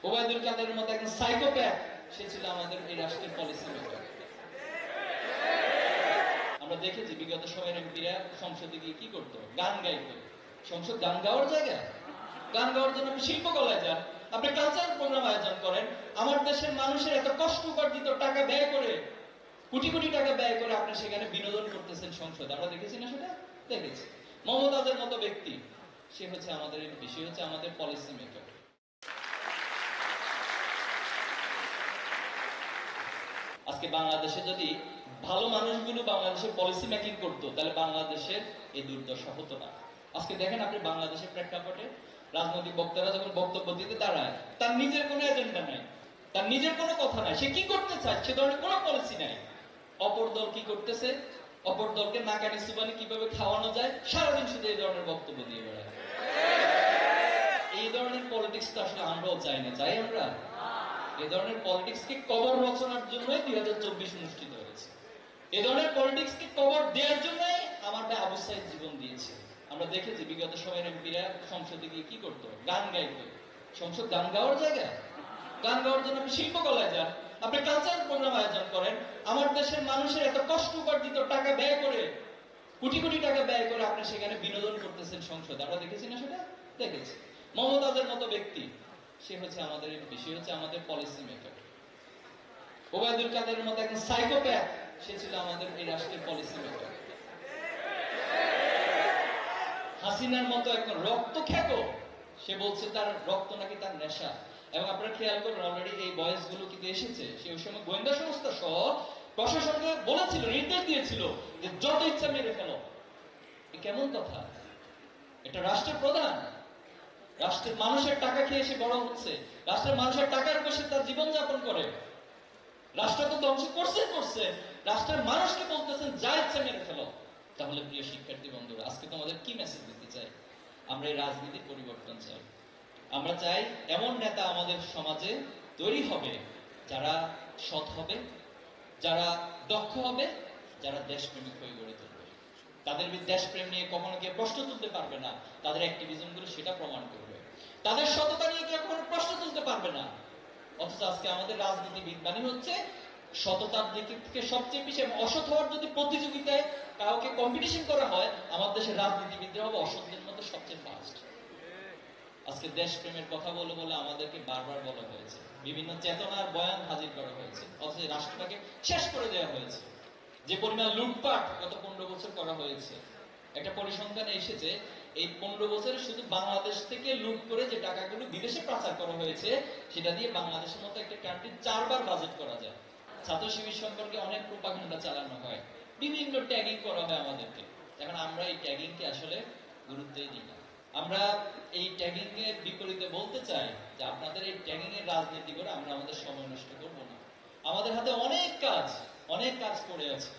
ওবায়দুল কাদেরের মতো একজন সাইকোপ্যাথ সে ছিল আমাদের এই রাষ্ট্রের পলিসি মেকার। আমরা দেখেছি বিগত সময়ের এমপিরা সংসদে গিয়ে কি করতো, গান গাইতো। সংসদ গান গাওয়ার জায়গা? গান গাওয়ার জন্য আপনি শিল্পকলায় যান, আপনি কালচারাল প্রোগ্রাম আয়োজন করেন। আমার দেশের মানুষের এত কষ্ট উপার্জিত টাকা ব্যয় করে, কোটি কোটি টাকা ব্যয় করে আপনি সেখানে বিনোদন করতেছেন সংসদে। আমরা দেখেছি না সেটা? দেখেছি। মমতাজের মতো ব্যক্তি সে হচ্ছে আমাদের এমপি, সে হচ্ছে আমাদের পলিসি মেকার। আজকে বাংলাদেশে যদি ভালো মানুষগুলো বাংলাদেশের পলিসি মেকিং করতো, তাহলে বাংলাদেশের এই দুর্দশা হতো না। আজকে দেখেন আপনি বাংলাদেশের প্রেক্ষাপটে রাজনৈতিক বক্তারা যখন বক্তব্য দিতে দাঁড়ায়, তার নিজের কোনো এজেন্ডা নাই, তার নিজের কোনো কথা নাই, সে কি করতে চায় সে ধরনের কোনো পলিসি নাই। অপর দল কি করতেছে, অপর দলকে নাকানি সুবানি কিভাবে খাওয়ানো যায়, সারাদিন শুধু এই ধরনের বক্তব্য দিয়ে বেড়ায়। এই ধরনের পলিটিক্স তো আসলে আমরাও চাই না, চাই আমরা? এ ধরনের পলিটিক্স কে কবর রচনার জন্যই 2024 অনুষ্ঠিত হয়েছে। এ ধরনের পলিটিক্স কে কবর দেওয়ার জন্যই আমার ভাই আবু সাইদ জীবন দিয়েছে। আমরা দেখেছি বিগত সময়ের এমপিরা সংসদে গিয়ে কি করতো, গান গাইতো। সংসদ গান গাওয়ার জায়গা? গান গাওয়ার জন্য আপনি শিল্পকলায় যান, আপনি কালচারাল প্রোগ্রাম আয়োজন করেন। আমার দেশের মানুষের এত কষ্ট উপার্জিত টাকা ব্যয় করে, কোটি কোটি টাকা ব্যয় করে আপনি সেখানে বিনোদন করতেছেন সংসদে। আমরা দেখেছি না সেটা? দেখেছি। মমতাজের মতো ব্যক্তি সে হচ্ছে আমাদের এমপি, সে হচ্ছে আমাদের পলিসি মেকার। ওবায়দুল কাদেরের মতো একজন সাইকোপ্যাথ সে ছিল আমাদের এই রাষ্ট্রের পলিসি মেকার। হাসিনার মতো একজন রক্ত খ্যাত, সে বলছে তার রক্ত নাকি তার নেশা। এবং আপনারা খেয়াল করুন, অলরেডি এই বয়স গুলো কিন্তু এসেছে। সে ওই সময় গোয়েন্দা সংস্থা সহ প্রশাসনকে বলেছিল, নির্দেশ দিয়েছিল যে যত ইচ্ছা মেরে ফেলো। কেমন কথা? এটা রাষ্ট্রের প্রধান, রাষ্ট্রের মানুষের টাকা খেয়ে সে বড় হচ্ছে, রাষ্ট্রের মানুষের টাকার উপর সে তার জীবনযাপন করে। রাষ্ট্র তো ধ্বংস করছে, রাষ্ট্রের মানুষকে বলতেছেন যা ইচ্ছা মেরে ফেলো। তাহলে প্রিয় শিক্ষার্থী বন্ধুরা, আজকে তোমাদের কি মেসেজ দিতে চাই? আমরা এই রাজনীতির পরিবর্তন চাই। আমরা চাই এমন নেতা আমাদের সমাজে তৈরি হবে যারা সৎ হবে, যারা দক্ষ হবে, যারা দেশপ্রেমিক হয়ে গড়ে তুলবে। তাদের দেশপ্রেম নিয়ে কখনো কেউ প্রশ্ন তুলতে পারবে না, তাদের অ্যাক্টিভিজম গুলো সেটা প্রমাণ করবে। তাদের সততা নিয়ে কেউ কখনো প্রশ্ন তুলতে পারবে না। অথচ আজকে আমাদের রাজনীতিবিদ মানে হচ্ছে সততার দিক থেকে সবচেয়ে বেশি। অসৎ হওয়ার যদি প্রতিযোগিতায় কাউকে কম্পিটিশন করা হয়, আমার দেশের রাজনীতিবিদরা হবে অসৎদের মধ্যে সবচেয়ে ফার্স্ট। আজকে দেশপ্রেমের কথা বলে বলে আমাদেরকে বারবার বলা হয়েছে, বিভিন্ন চেতনার বয়ান হাজির করা হয়েছে, অথচ রাষ্ট্রটাকে শেষ করে দেওয়া হয়েছে। যে পরিমাণ লুটপাট গত 15 বছর করা হয়েছে, একটা পরিসংখ্যানে এসেছে এই 15 বছরে শুধু বাংলাদেশ থেকে লুট করে যে টাকাগুলো বিদেশে পাচার করা হয়েছে, সেটা দিয়ে বাংলাদেশের মতো একটা কান্ট্রি 4 বার বাজেট করা যায়। ছাত্র শিবির সম্পর্কে অনেক প্রোপাগান্ডা চালানো হয়, বিভিন্ন ট্যাগিং করা হয় আমাদেরকে। এখন আমরা এই ট্যাগিং কে আসলে গুরুত্বই দিই না। আমরা এই ট্যাগিং এর বিপরীতে বলতে চাই যে আপনাদের এই ট্যাগিং এর রাজনীতি করে আমরা আমাদের সময় নষ্ট করব না। আমাদের হাতে অনেক কাজ পড়ে আছে।